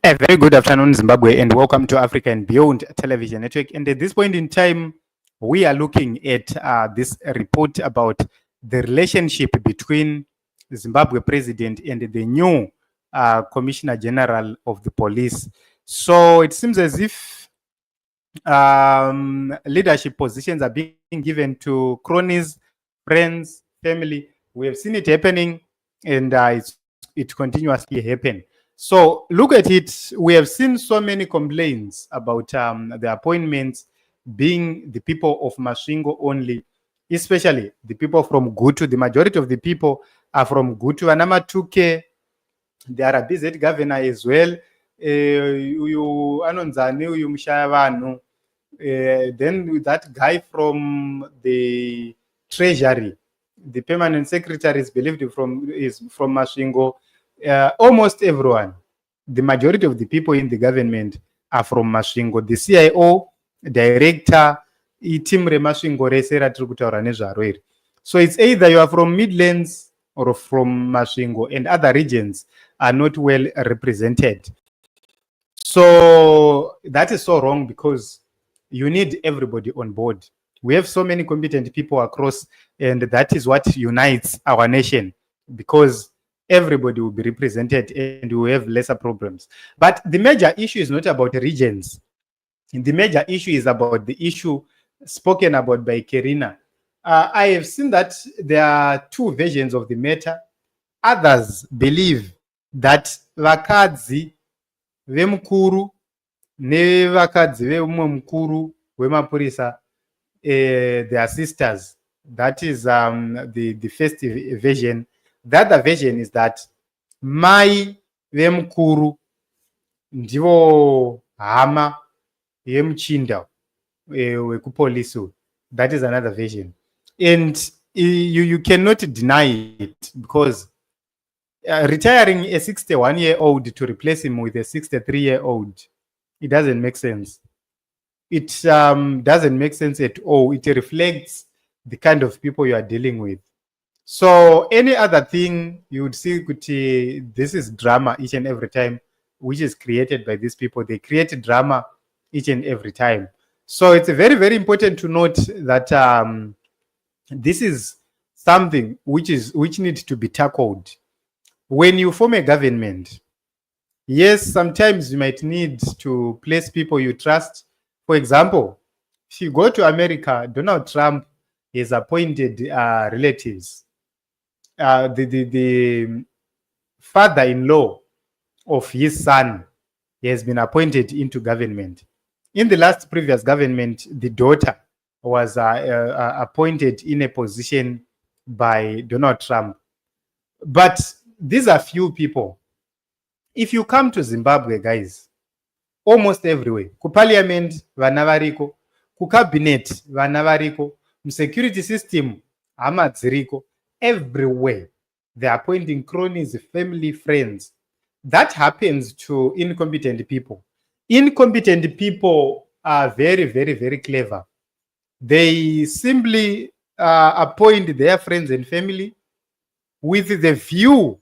A very good afternoon, Zimbabwe, and welcome to Africa and Beyond Television Network. And at this point in time, we are looking at this report about the relationship between the Zimbabwe president and the new Commissioner General of the Police. So it seems as if leadership positions are being given to cronies, friends, family. We have seen it happening, and it continuously happen. So look at it. We have seen so many complaints about the appointments being the people of Masvingo only, especially the people from Gutu. The majority of the people are from Gutu. Anamatuke, the RBZ governor as well. Then that guy from the treasury, the permanent secretary is believed is from Masvingo. Almost everyone, the majority of the people in the government are from Masvingo. The CIO, director, team Masvingo resera tiri kutaura nezvaro. So it's either you are from Midlands or from Masvingo, and other regions are not well represented. So that is so wrong, because you need everybody on board. We have so many competent people across, and that is what unites our nation, because everybody will be represented and we will have lesser problems. But the major issue is not about regions. The major issue is about the issue spoken about by Kerina. I have seen that there are two versions of the matter. Others believe that vakadzi vemukuru nevakadzi vemumwe mukuru wemapurisa, their sisters. That is the first version. The other version is that mai vemukuru ndivo hama yemuchinda wekupolisi. That is another version. And you cannot deny it, because retiring a 61-year-old to replace him with a 63-year-old, it doesn't make sense. It doesn't make sense at all. It reflects the kind of people you are dealing with. So any other thing, you would see this is drama each and every time, which is created by these people. They create drama each and every time. So it's very, very important to note that this is something which needs to be tackled. When you form a government, yes, sometimes you might need to place people you trust. For example, if you go to America, Donald Trump has appointed relatives. The father-in-law of his son has been appointed into government. In the previous government, the daughter was appointed in a position by Donald Trump. But these are few people. If you come to Zimbabwe, guys, almost everywhere, ku parliament vana variko, ku cabinet vana variko, mu security system hama dziriko, everywhere they're appointing cronies, family, friends. That happens to incompetent people. Incompetent people are very, very, very clever. They simply appoint their friends and family with the view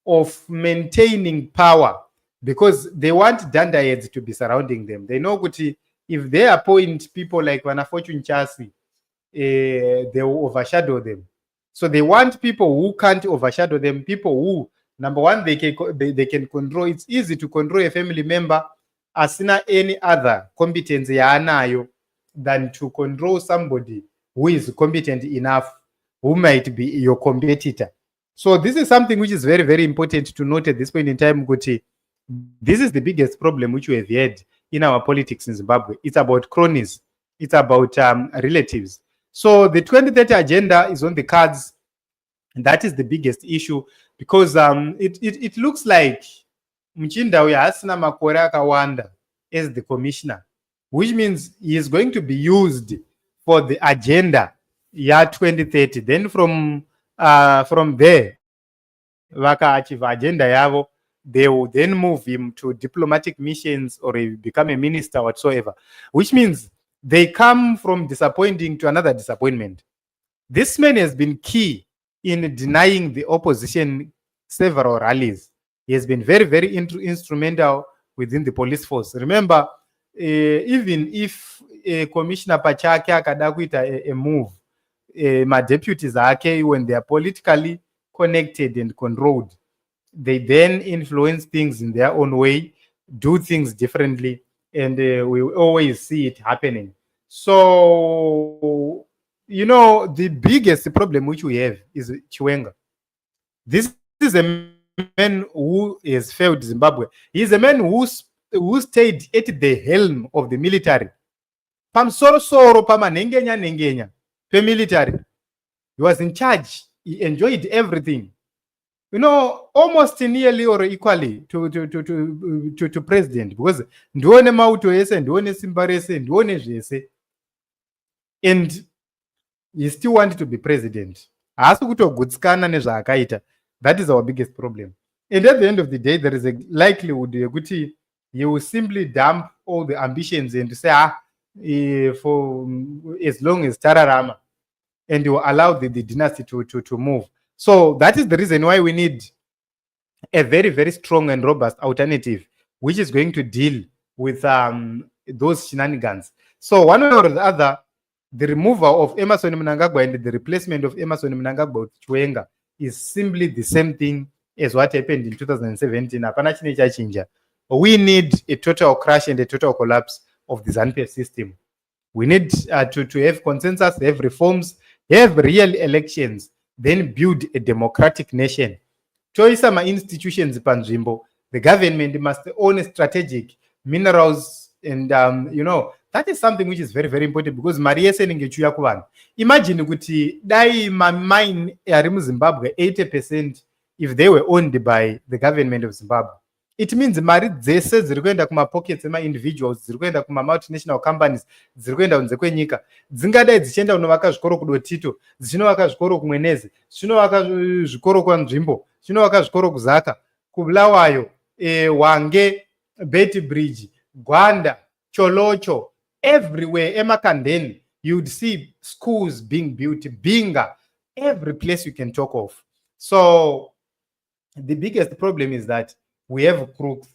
of maintaining power, because they want dandaheads to be surrounding them. They know that if they appoint people like Vanafortune Chasi, they will overshadow them. So they want people who can't overshadow them, people who, number one, they can control. It's easy to control a family member asina any other competence yaanayo than to control somebody who is competent enough, who might be your competitor. So this is something which is very, very important to note at this point in time, Guti. This is the biggest problem which we have had in our politics in Zimbabwe. It's about cronies. It's about relatives. So the 2030 agenda is on the cards. And that is the biggest issue, because it looks like Mchinda hasina makore akawanda as the commissioner, which means he is going to be used for the agenda year 2030. Then from there, vakaachieve agenda yavo, they will then move him to diplomatic missions or become a minister whatsoever, which means they come from disappointing to another disappointment. This man has been key in denying the opposition several rallies. He has been very, very instrumental within the police force. Remember, even if Commissioner Pachake akada kuita a move, my deputies ake, when they are politically connected and controlled, they then influence things in their own way, do things differently, and we always see it happening. So, the biggest problem which we have is Chiwenga. This is a man who has failed Zimbabwe. He is a man who stayed at the helm of the military. Pamsorosoro pamanengenya military. He was in charge. He enjoyed everything. Almost nearly or equally to president, because ndione mauto ese, ndione simba rese, ndione zvese, and he still wanted to be president. Haasi kutogutsikana nezvaakaita. That is our biggest problem. And at the end of the day, there is a likelihood that you will simply dump all the ambitions and say, for as long as Tararama, and you allow the dynasty to move. So that is the reason why we need a very, very strong and robust alternative, which is going to deal with those shenanigans. So one way or the other, the removal of Emmerson Mnangagwa and the replacement of Emmerson Mnangagwa with Chiwenga is simply the same thing as what happened in 2017. We need a total crash and a total collapse of the ZANU-PF system. We need to have consensus, have reforms, have real elections, then build a democratic nation. Choice ma institutions panzvimbo. The government must own strategic minerals, and that is something which is very, very important, because mari yese ningechuya kuvanhu. Imagine kuti dai mine ari muZimbabwe 80% if they were owned by the government of Zimbabwe. It means mari dzese dziri kuenda kuma pockets ema individuals, dziri kuenda kuma multinational companies, dziri kuenda kunze kwenyika, dzingadai dzichienda kunovaka zvikoro kuDotito, dzichinovaka zvikoro kuMwenezi, dzichinovaka zvikoro kwaNzvimbo, dzichinovaka zvikoro kuZaka, kuBulawayo, Hwange, Betty Bridge, Gwanda, Cholocho, everywhere, eMakandeni, you'd see schools being built, Binga, every place you can talk of. So the biggest problem is that we have crooks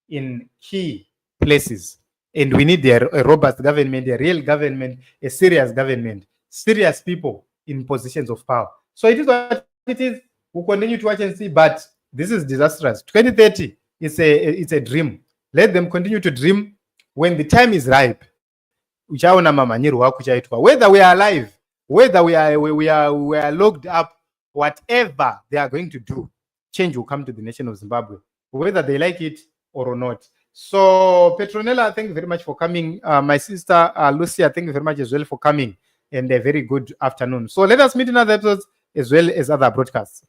in key places, and we need a robust government, a real government, a serious government, serious people in positions of power. So it is what it is. We'll continue to watch and see, but this is disastrous. 2030 is a dream. Let them continue to dream. When the time is ripe, whether we are alive, whether we are locked up, whatever they are going to do, change will come to the nation of Zimbabwe, whether they like it or not. So Petronella, thank you very much for coming. My sister Lucia, thank you very much as well for coming, and a very good afternoon. So let us meet in other episodes as well as other broadcasts.